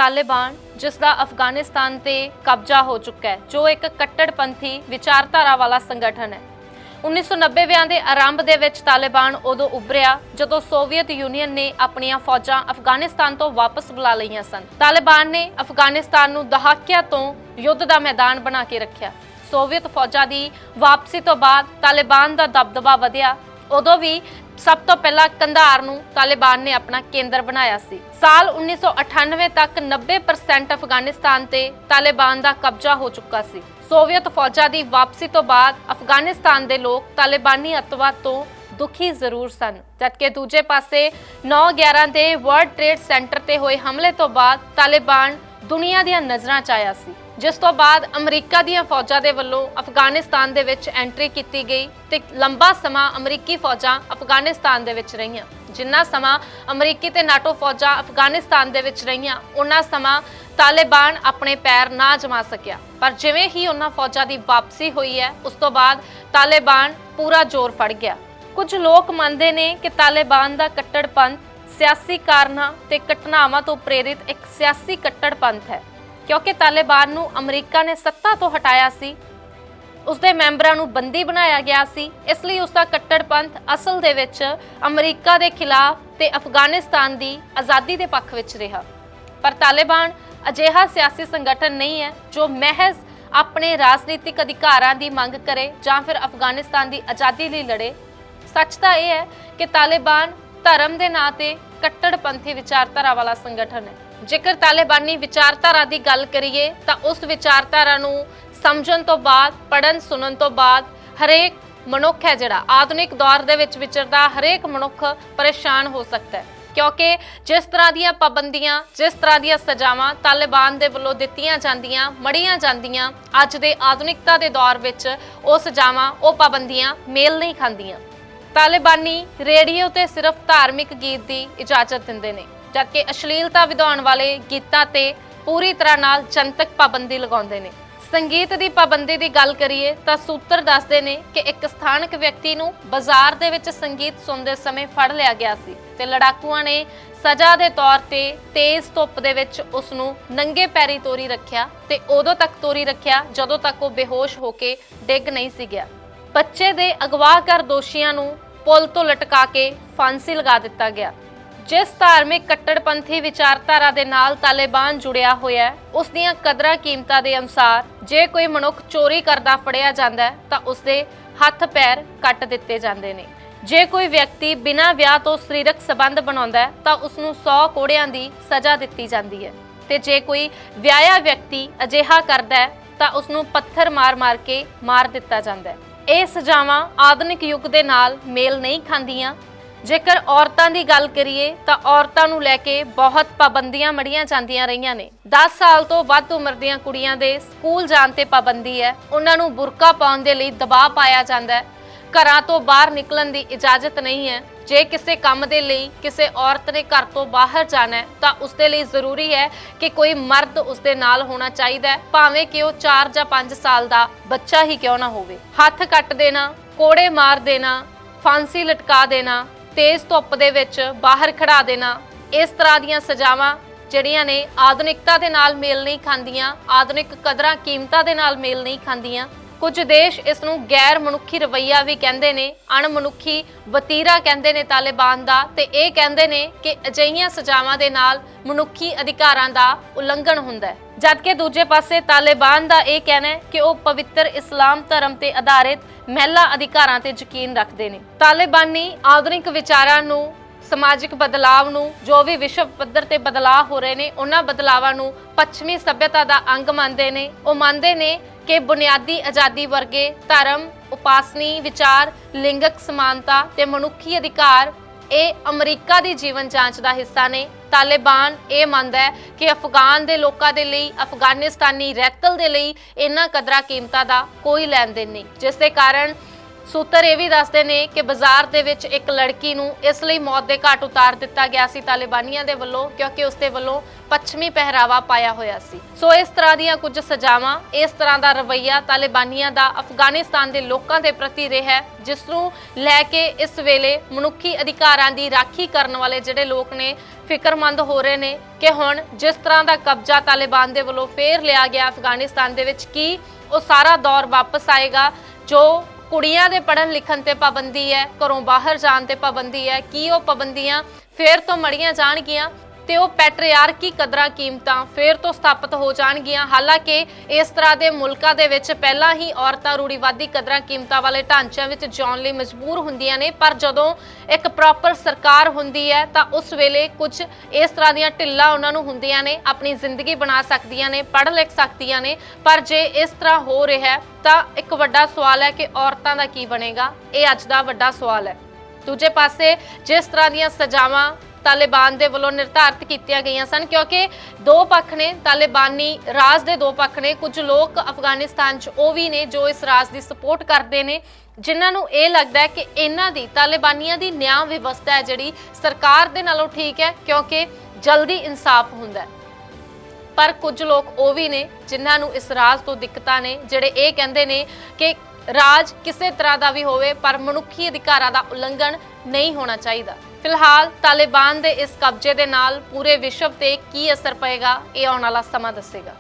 तालिबान जिसका अफगानिस्तान ते कब्जा हो चुका है, जो एक कट्टरपंथी विचारधारा वाला संगठन है। 1990 ਦੇ ਆਰੰਭ ਦੇ ਵਿੱਚ ਤਾਲਿਬਾਨ ਉਦੋਂ ਉੱਭਰਿਆ ਜਦੋਂ ਸੋਵੀਅਤ ਯੂਨੀਅਨ ਨੇ ਆਪਣੀਆਂ ਫੌਜਾਂ ਅਫਗਾਨਿਸਤਾਨ ਤੋਂ ਵਾਪਸ ਬੁਲਾ ਲਈਆਂ ਸਨ। ਤਾਲਿਬਾਨ ਨੇ ਅਫਗਾਨਿਸਤਾਨ ਨੂੰ ਦਹਾਕਿਆਂ ਤੋਂ ਯੁੱਧ ਦਾ ਮੈਦਾਨ ਬਣਾ ਕੇ ਰੱਖਿਆ। ਸੋਵੀਅਤ ਫੌਜਾਂ ਦੀ ਵਾਪਸੀ ਤੋਂ ਬਾਅਦ ਤਾਲਿਬਾਨ ਦਾ ਦਬਦਬਾ ਵਧਿਆ। ਉਦੋਂ ਵੀ ਸਭ ਤੋਂ ਪਹਿਲਾਂ ਕੰਧਾਰ ਨੂੰ ਤਾਲਿਬਾਨ ਨੇ ਆਪਣਾ ਕੇਂਦਰ ਬਣਾਇਆ ਸੀ। ਸਾਲ 1998 ਤੱਕ 90% ਅਫਗਾਨਿਸਤਾਨ ਤੇ ਤਾਲਿਬਾਨ ਦਾ ਕਬਜ਼ਾ ਹੋ ਚੁੱਕਾ ਸੀ। ਸੋਵੀਅਤ ਫੌਜਾਂ ਦੀ ਵਾਪਸੀ ਤੋਂ ਬਾਅਦ ਅਫਗਾਨਿਸਤਾਨ ਦੇ ਲੋਕ ਤਾਲਿਬਾਨੀ ਅੱਤਵਾਦ ਤੋਂ ਦੁਖੀ ਜ਼ਰੂਰ ਸਨ, ਜਦਕਿ ਦੂਜੇ ਪਾਸੇ 9/11 ਦੇ ਵਰਲਡ ਟ੍ਰੇਡ ਸੈਂਟਰ ਤੇ ਹੋਏ ਹਮਲੇ ਤੋਂ ਬਾਅਦ ਤਾਲਿਬਾਨ ਦੁਨੀਆ ਦੀਆਂ ਨਜ਼ਰਾਂ 'ਚ ਆਇਆ ਸੀ, ਜਿਸ ਤੋਂ ਬਾਅਦ ਅਮਰੀਕਾ ਦੀਆਂ ਫੌਜਾਂ ਦੇ ਵੱਲੋਂ ਅਫਗਾਨਿਸਤਾਨ ਦੇ ਵਿੱਚ ਐਂਟਰੀ ਕੀਤੀ ਗਈ ਤੇ ਲੰਬਾ ਸਮਾਂ ਅਮਰੀਕੀ ਫੌਜਾਂ ਅਫਗਾਨਿਸਤਾਨ ਦੇ ਵਿੱਚ ਰਹੀਆਂ। ਜਿੰਨਾ ਸਮਾਂ ਅਮਰੀਕੀ ਤੇ ਨਾਟੋ ਫੌਜਾਂ ਅਫਗਾਨਿਸਤਾਨ ਦੇ ਵਿੱਚ ਰਹੀਆਂ, ਉਹਨਾਂ ਸਮਾਂ ਤਾਲਿਬਾਨ ਆਪਣੇ ਪੈਰ ਨਾ ਜਮਾ ਸਕਿਆ। ਪਰ ਜਿਵੇਂ ਹੀ ਉਹਨਾਂ ਫੌਜਾਂ ਦੀ ਵਾਪਸੀ ਹੋਈ ਹੈ, ਉਸ ਤੋਂ ਬਾਅਦ ਤਾਲਿਬਾਨ ਪੂਰਾ ਜ਼ੋਰ ਫੜ ਗਿਆ। ਕੁਝ ਲੋਕ ਮੰਨਦੇ ਨੇ ਕਿ ਤਾਲਿਬਾਨ ਦਾ ਕੱਟੜਪੰਥ ਸਿਆਸੀ ਕਾਰਨਾਂ ਤੇ ਘਟਨਾਵਾਂ ਤੋਂ ਪ੍ਰੇਰਿਤ ਇੱਕ ਸਿਆਸੀ ਕੱਟੜਪੰਥ ਹੈ, ਕਿਉਂਕਿ ਤਾਲਿਬਾਨ ਨੂੰ ਅਮਰੀਕਾ ਨੇ ਸੱਤਾ ਤੋਂ ਹਟਾਇਆ ਸੀ, ਉਸਦੇ ਮੈਂਬਰਾਂ ਨੂੰ ਬੰਦੀ ਬਣਾਇਆ ਗਿਆ ਸੀ। ਇਸ ਲਈ ਉਸਦਾ ਕੱਟੜਪੰਥ ਅਸਲ ਦੇ ਵਿੱਚ ਅਮਰੀਕਾ ਦੇ ਖਿਲਾਫ ਤੇ ਅਫਗਾਨਿਸਤਾਨ ਦੀ ਆਜ਼ਾਦੀ ਦੇ ਪੱਖ ਵਿੱਚ ਰਿਹਾ। ਪਰ ਤਾਲਿਬਾਨ ਅਜਿਹਾ ਸਿਆਸੀ ਸੰਗਠਨ ਨਹੀਂ ਹੈ ਜੋ ਮਹਿਜ਼ ਆਪਣੇ ਰਾਜਨੀਤਿਕ ਅਧਿਕਾਰਾਂ ਦੀ ਮੰਗ ਕਰੇ ਜਾਂ ਫਿਰ ਅਫਗਾਨਿਸਤਾਨ ਦੀ ਆਜ਼ਾਦੀ ਲਈ ਲੜੇ। ਸੱਚ ਤਾਂ ਇਹ ਹੈ ਕਿ ਤਾਲਿਬਾਨ ਧਰਮ ਦੇ ਨਾਂ ਤੇ ਕੱਟੜਪੰਥੀ ਵਿਚਾਰਧਾਰਾ ਵਾਲਾ ਸੰਗਠਨ ਹੈ। ਜੇਕਰ ਤਾਲਿਬਾਨੀ ਵਿਚਾਰਧਾਰਾ ਦੀ ਗੱਲ ਕਰੀਏ ਤਾਂ ਉਸ ਵਿਚਾਰਧਾਰਾ ਨੂੰ ਸਮਝਣ ਤੋਂ ਬਾਅਦ, ਪੜ੍ਹਨ ਸੁਣਨ ਤੋਂ ਬਾਅਦ ਹਰੇਕ ਮਨੁੱਖ ਹੈ ਜਿਹੜਾ ਆਧੁਨਿਕ ਦੌਰ ਦੇ ਵਿੱਚ ਵਿਚਰਦਾ, ਹਰੇਕ ਮਨੁੱਖ ਪਰੇਸ਼ਾਨ ਹੋ ਸਕਦਾ ਹੈ, ਕਿਉਂਕਿ ਜਿਸ ਤਰ੍ਹਾਂ ਦੀਆਂ ਪਾਬੰਦੀਆਂ, ਜਿਸ ਤਰ੍ਹਾਂ ਦੀਆਂ ਸਜ਼ਾਵਾਂ ਤਾਲਿਬਾਨ ਦੇ ਵੱਲੋਂ ਦਿੱਤੀਆਂ ਜਾਂਦੀਆਂ, ਮੜੀਆਂ ਜਾਂਦੀਆਂ, ਅੱਜ ਦੇ ਆਧੁਨਿਕਤਾ ਦੇ ਦੌਰ ਵਿੱਚ ਉਹ ਸਜ਼ਾਵਾਂ, ਉਹ ਪਾਬੰਦੀਆਂ ਮੇਲ ਨਹੀਂ ਖਾਂਦੀਆਂ। ਤਾਲਿਬਾਨੀ ਰੇਡੀਓ ਤੇ ਸਿਰਫ ਧਾਰਮਿਕ ਗੀਤ ਦੀ ਇਜਾਜ਼ਤ ਦਿੰਦੇ ਨੇ, ਜਦਕਿ ਅਸ਼ਲੀਲਤਾ ਵਧਾਉਣ ਵਾਲੇ ਗੀਤਾਂ ਤੇ ਪੂਰੀ ਤਰ੍ਹਾਂ ਨਾਲ ਜਨਤਕ ਪਾਬੰਦੀ ਲਗਾਉਂਦੇ ਨੇ। ਸੰਗੀਤ ਦੀ ਪਾਬੰਦੀ ਦੀ ਗੱਲ ਕਰੀਏ ਤਾਂ ਸੂਤਰ ਦੱਸਦੇ ਨੇ ਕਿ ਇੱਕ ਸਥਾਨਕ ਵਿਅਕਤੀ ਨੂੰ ਬਾਜ਼ਾਰ ਦੇ ਵਿੱਚ ਸੰਗੀਤ ਸੁਣਦੇ ਸਮੇਂ ਫੜ ਲਿਆ ਗਿਆ ਸੀ ਤੇ ਲੜਾਕੂਆਂ ਨੇ ਸਜ਼ਾ ਦੇ ਤੌਰ ਤੇ ਤੇਜ਼ ਧੁੱਪ ਦੇ ਵਿੱਚ ਉਸ ਨੂੰ ਨੰਗੇ ਪੈਰੀ ਤੋਰੀ ਰੱਖਿਆ ਤੇ ਉਦੋਂ ਤੱਕ ਤੋਰੀ ਰੱਖਿਆ ਜਦੋਂ ਤੱਕ ਉਹ ਬੇਹੋਸ਼ ਹੋ ਕੇ ਡਿੱਗ ਨਹੀਂ ਸੀ ਗਿਆ। ਬੱਚੇ ਦੇ ਅਗਵਾਕਾਰ ਦੋਸ਼ੀਆਂ ਨੂੰ ਪੁਲ ਤੋਂ ਲਟਕਾ ਕੇ ਫਾਂਸੀ ਲਗਾ ਦਿੱਤਾ ਗਿਆ। ਜਿਸ ਧਾਰਮਿਕ ਕੱਟੜਪੰਥੀ ਵਿਚਾਰਧਾਰਾ ਦੇ ਨਾਲ ਤਾਲਿਬਾਨ ਜੁੜਿਆ ਹੋਇਆ ਹੈ, ਉਸ ਦੀਆਂ ਕਦਰਾਂ ਕੀਮਤਾਂ ਦੇ ਅਨੁਸਾਰ ਜੇ ਕੋਈ ਮਨੁੱਖ ਚੋਰੀ ਕਰਦਾ ਫੜਿਆ ਜਾਂਦਾ ਹੈ ਤਾਂ ਉਸਦੇ ਹੱਥ ਪੈਰ ਕੱਟ ਦਿੱਤੇ ਜਾਂਦੇ ਨੇ। ਜੇ ਕੋਈ ਵਿਅਕਤੀ ਬਿਨਾਂ ਵਿਆਹ ਤੋਂ ਸਰੀਰਕ ਸੰਬੰਧ ਬਣਾਉਂਦਾ ਹੈ ਤਾਂ ਉਸ ਨੂੰ 100 ਕੋੜਿਆਂ ਦੀ ਸਜ਼ਾ ਦਿੱਤੀ ਜਾਂਦੀ ਹੈ ਤੇ ਜੇ ਕੋਈ ਵਿਆਹਿਆ ਵਿਅਕਤੀ ਅਜਿਹਾ ਕਰਦਾ ਹੈ ਤਾਂ ਉਸ ਨੂੰ ਪੱਥਰ ਮਾਰ-ਮਾਰ ਕੇ ਮਾਰ ਦਿੱਤਾ ਜਾਂਦਾ ਹੈ। ਇਹ ਸਜ਼ਾਵਾਂ ਆਧੁਨਿਕ ਯੁੱਗ ਦੇ ਨਾਲ ਮੇਲ ਨਹੀਂ ਖਾਂਦੀਆਂ। ਜੇਕਰ ਔਰਤਾਂ ਦੀ ਗੱਲ ਕਰੀਏ ਤਾਂ ਔਰਤਾਂ ਨੂੰ ਲੈ ਕੇ ਬਹੁਤ ਪਾਬੰਦੀਆਂ ਮੜੀਆਂ ਜਾਂਦੀਆਂ ਰਹੀਆਂ ਨੇ। 10 ਸਾਲ ਤੋਂ ਵੱਧ ਉਮਰ ਦੀਆਂ ਕੁੜੀਆਂ ਦੇ ਸਕੂਲ ਜਾਣ ਤੇ ਪਾਬੰਦੀ ਹੈ, ਉਹਨਾਂ ਨੂੰ ਬੁਰਕਾ ਪਾਉਣ ਦੇ ਲਈ ਦਬਾਅ ਪਾਇਆ ਜਾਂਦਾ ਹੈ, ਘਰਾਂ ਤੋਂ ਬਾਹਰ ਨਿਕਲਣ ਦੀ ਇਜਾਜ਼ਤ ਨਹੀਂ ਹੈ। ਜੇ ਕਿਸੇ ਕੰਮ ਦੇ ਲਈ ਕਿਸੇ ਔਰਤ ਨੇ ਘਰ ਤੋਂ ਬਾਹਰ ਜਾਣਾ ਹੈ ਤਾਂ ਉਸ ਦੇ ਲਈ ਜ਼ਰੂਰੀ ਹੈ ਕਿ ਕੋਈ ਮਰਦ ਉਸ ਦੇ ਨਾਲ ਹੋਣਾ ਚਾਹੀਦਾ ਹੈ, ਭਾਵੇਂ ਕਿ ਉਹ 4 ਜਾਂ 5 ਸਾਲ ਦਾ ਬੱਚਾ ਹੀ ਕਿਉਂ ਨਾ ਹੋਵੇ। ਹੱਥ ਕੱਟ ਦੇਣਾ, ਕੋੜੇ ਮਾਰ ਦੇਣਾ, ਫਾਂਸੀ ਲਟਕਾ ਦੇਣਾ, ਤੇਜ਼ ਧੁੱਪ ਦੇ ਵਿੱਚ ਬਾਹਰ ਖੜਾ ਦੇਣਾ, ਇਸ ਤਰ੍ਹਾਂ ਦੀਆਂ ਸਜ਼ਾਵਾਂ ਜਿਹੜੀਆਂ ਨੇ ਆਧੁਨਿਕਤਾ ਦੇ ਨਾਲ ਮੇਲ ਨਹੀਂ ਖਾਂਦੀਆਂ, ਆਧੁਨਿਕ ਕਦਰਾਂ ਕੀਮਤਾਂ ਦੇ ਨਾਲ ਮੇਲ ਨਹੀਂ ਖਾਂਦੀਆਂ। ਕੁਝ ਦੇਸ਼ ਇਸ ਨੂੰ ਗੈਰ ਮਨੁੱਖੀ ਰਵੱਈਆ ਵੀ ਕਹਿੰਦੇ ਨੇ, ਅਣਮਨੁੱਖੀ ਵਤੀਰਾ ਕਹਿੰਦੇ ਨੇ ਤਾਲਿਬਾਨ ਦਾ, ਤੇ ਇਹ ਕਹਿੰਦੇ ਨੇ ਕਿ ਅਜਿਹੀਆਂ ਸਜ਼ਾਵਾਂ ਦੇ ਨਾਲ ਮਨੁੱਖੀ ਅਧਿਕਾਰਾਂ ਦਾ ਉਲੰਘਣ ਹੁੰਦਾ ਹੈ। ਜਦਕਿ ਦੂਜੇ ਪਾਸੇ ਤਾਲਿਬਾਨ ਦਾ ਇਹ ਕਹਿਣਾ ਹੈ ਕਿ ਉਹ ਪਵਿੱਤਰ ਇਸਲਾਮ ਧਰਮ ਤੇ ਆਧਾਰਿਤ ਮਹਿਲਾ ਅਧਿਕਾਰਾਂ ਤੇ ਯਕੀਨ ਰੱਖਦੇ ਨੇ। ਤਾਲਿਬਾਨੀ ਆਧੁਨਿਕ ਵਿਚਾਰਾਂ ਨੂੰ, ਸਮਾਜਿਕ ਬਦਲਾਵ ਨੂੰ, ਜੋ ਵੀ ਵਿਸ਼ਵ ਪੱਧਰ ਤੇ ਬਦਲਾਅ ਹੋ ਰਹੇ ਨੇ, ਉਹਨਾਂ ਬਦਲਾਵਾਂ ਨੂੰ ਪੱਛਮੀ ਸੱਭਿਅਤਾ ਦਾ ਅੰਗ ਮੰਨਦੇ ਨੇ। ਉਹ ਮੰਨਦੇ ਨੇ ਕਿ ਬੁਨਿਆਦੀ ਆਜ਼ਾਦੀ ਵਰਗੇ ਧਰਮ, ਉਪਾਸਨੀ ਵਿਚਾਰ, ਲਿੰਗਕ ਸਮਾਨਤਾ ਤੇ ਮਨੁੱਖੀ ਅਧਿਕਾਰ ਇਹ ਅਮਰੀਕਾ ਦੀ ਜੀਵਨ ਜਾਂਚ ਦਾ ਹਿੱਸਾ ਨੇ। ਤਾਲਿਬਾਨ ਇਹ ਮੰਨਦਾ ਹੈ ਕਿ ਅਫਗਾਨ ਦੇ ਲੋਕਾਂ ਦੇ ਲਈ, ਅਫਗਾਨਿਸਤਾਨੀ ਰਹਿਤਲ ਦੇ ਲਈ ਇਹਨਾਂ ਕਦਰਾਂ ਕੀਮਤਾਂ ਦਾ ਕੋਈ ਲੈਣ ਦੇਣ ਨਹੀਂ, ਜਿਸ ਦੇ ਕਾਰਨ ਸੂਤਰ ਇਹ ਵੀ ਦੱਸਦੇ ਨੇ ਕਿ ਬਾਜ਼ਾਰ ਦੇ ਵਿੱਚ ਇੱਕ ਲੜਕੀ ਨੂੰ ਇਸ ਲਈ ਮੌਤ ਦੇ ਘਾਟ ਉਤਾਰ ਦਿੱਤਾ ਗਿਆ ਸੀ ਤਾਲਿਬਾਨੀਆਂ ਦੇ ਵੱਲੋਂ ਕਿਉਂਕਿ ਉਸ ਦੇ ਵੱਲੋਂ ਪੱਛਮੀ ਪਹਿਰਾਵਾ ਪਾਇਆ ਹੋਇਆ ਸੀ। ਸੋ ਇਸ ਤਰ੍ਹਾਂ ਦੀਆਂ ਕੁਝ ਸਜ਼ਾਵਾਂ, ਇਸ ਤਰ੍ਹਾਂ ਦਾ ਰਵੱਈਆ ਤਾਲਿਬਾਨੀਆਂ ਦਾ ਅਫਗਾਨਿਸਤਾਨ ਦੇ ਲੋਕਾਂ ਦੇ ਪ੍ਰਤੀ ਰਿਹਾ ਹੈ, ਜਿਸ ਨੂੰ ਲੈ ਕੇ ਇਸ ਵੇਲੇ ਮਨੁੱਖੀ ਅਧਿਕਾਰਾਂ ਦੀ ਰਾਖੀ ਕਰਨ ਵਾਲੇ ਜਿਹੜੇ ਲੋਕ ਨੇ ਫਿਕਰਮੰਦ ਹੋ ਰਹੇ ਨੇ ਕਿ ਹੁਣ ਜਿਸ ਤਰ੍ਹਾਂ ਦਾ ਕਬਜ਼ਾ ਤਾਲਿਬਾਨ ਦੇ ਵੱਲੋਂ ਫੇਰ ਲਿਆ ਗਿਆ ਅਫਗਾਨਿਸਤਾਨ ਦੇ ਵਿੱਚ, ਕੀ ਉਹ ਸਾਰਾ ਦੌਰ ਵਾਪਸ ਆਏਗਾ ਜੋ ਕੁੜੀਆਂ ਦੇ ਪੜ੍ਹਨ ਲਿਖਣ ਤੇ ਪਾਬੰਦੀ ਹੈ, ਘਰੋਂ ਬਾਹਰ ਜਾਣ ਤੇ ਪਾਬੰਦੀ ਹੈ, ਕੀ ਉਹ ਪਾਬੰਦੀਆਂ ਫੇਰ ਤੋਂ ਮੜੀਆਂ ਜਾਣਗੀਆਂ ਤੇ ਉਹ ਪੈਟਰੀਆਰਕੀ ਕਦਰਾਂ ਕੀਮਤਾਂ ਫੇਰ ਤੋਂ ਸਥਾਪਿਤ ਹੋ ਜਾਣਗੀਆਂ। ਹਾਲਾਂਕਿ ਇਸ ਤਰ੍ਹਾਂ ਦੇ ਮੁਲਕਾਂ ਦੇ ਵਿੱਚ ਪਹਿਲਾਂ ਹੀ ਔਰਤਾਂ ਰੂੜੀਵਾਦੀ ਕਦਰਾਂ ਕੀਮਤਾਂ ਵਾਲੇ ਢਾਂਚਿਆਂ ਵਿੱਚ ਜਿਉਣ ਲਈ ਮਜਬੂਰ ਹੁੰਦੀਆਂ ਨੇ, ਪਰ ਜਦੋਂ ਇੱਕ ਪ੍ਰੋਪਰ ਸਰਕਾਰ ਹੁੰਦੀ ਹੈ ਤਾਂ ਉਸ ਵੇਲੇ ਕੁਝ ਇਸ ਤਰ੍ਹਾਂ ਦੀਆਂ ਢਿੱਲਾਂ ਉਹਨਾਂ ਨੂੰ ਹੁੰਦੀਆਂ ਨੇ, ਆਪਣੀ ਜ਼ਿੰਦਗੀ ਬਣਾ ਸਕਦੀਆਂ ਨੇ, ਪੜ੍ਹ ਲਿਖ ਸਕਦੀਆਂ ਨੇ। ਪਰ ਜੇ ਇਸ ਤਰ੍ਹਾਂ ਹੋ ਰਿਹਾ ਹੈ ਤਾਂ ਇੱਕ ਵੱਡਾ ਸਵਾਲ ਹੈ ਕਿ ਔਰਤਾਂ ਦਾ ਕੀ ਬਣੇਗਾ। ਇਹ ਅੱਜ ਦਾ ਵੱਡਾ ਸਵਾਲ ਹੈ। ਦੂਜੇ ਪਾਸੇ ਜਿਸ ਤਰ੍ਹਾਂ ਦੀਆਂ ਸਜ਼ਾਵਾਂ ਤਾਲਿਬਾਨ ਦੇ ਵੱਲੋਂ ਨਿਰਧਾਰਿਤ ਕੀਤੀਆਂ ਗਈਆਂ ਸਨ, ਕਿਉਂਕਿ ਦੋ ਪੱਖ ਨੇ, ਤਾਲਿਬਾਨੀ ਰਾਜ ਦੇ ਦੋ ਪੱਖ ਨੇ। ਕੁਝ ਲੋਕ ਅਫਗਾਨਿਸਤਾਨ 'ਚ ਉਹ ਵੀ ਨੇ ਜੋ ਇਸ ਰਾਜ ਦੀ ਸਪੋਰਟ ਕਰਦੇ ਨੇ, ਜਿਨ੍ਹਾਂ ਨੂੰ ਇਹ ਲੱਗਦਾ ਹੈ ਕਿ ਇਹਨਾਂ ਦੀ ਤਾਲਿਬਾਨੀਆਂ ਦੀ ਨਿਆਂ ਵਿਵਸਥਾ ਹੈ ਜਿਹੜੀ ਸਰਕਾਰ ਦੇ ਨਾਲੋਂ ਠੀਕ ਹੈ ਕਿਉਂਕਿ ਜਲਦੀ ਇਨਸਾਫ ਹੁੰਦਾ ਹੈ। ਪਰ ਕੁਝ ਲੋਕ ਉਹ ਵੀ ਨੇ ਜਿਨ੍ਹਾਂ ਨੂੰ ਇਸ ਰਾਜ ਤੋਂ ਦਿੱਕਤਾਂ ਨੇ, ਜਿਹੜੇ ਇਹ ਕਹਿੰਦੇ ਨੇ ਕਿ ਰਾਜ ਕਿਸੇ ਤਰ੍ਹਾਂ ਦਾ ਵੀ ਹੋਵੇ ਪਰ ਮਨੁੱਖੀ ਅਧਿਕਾਰਾਂ ਦਾ ਉਲੰਘਣ ਨਹੀਂ ਹੋਣਾ ਚਾਹੀਦਾ। ਫਿਲਹਾਲ ਤਾਲਿਬਾਨ ਦੇ ਇਸ ਕਬਜ਼ੇ ਦੇ ਨਾਲ ਪੂਰੇ ਵਿਸ਼ਵ ਤੇ ਕੀ ਅਸਰ ਪਏਗਾ, ਇਹ ਆਉਣ ਵਾਲਾ ਸਮਾਂ ਦੱਸੇਗਾ।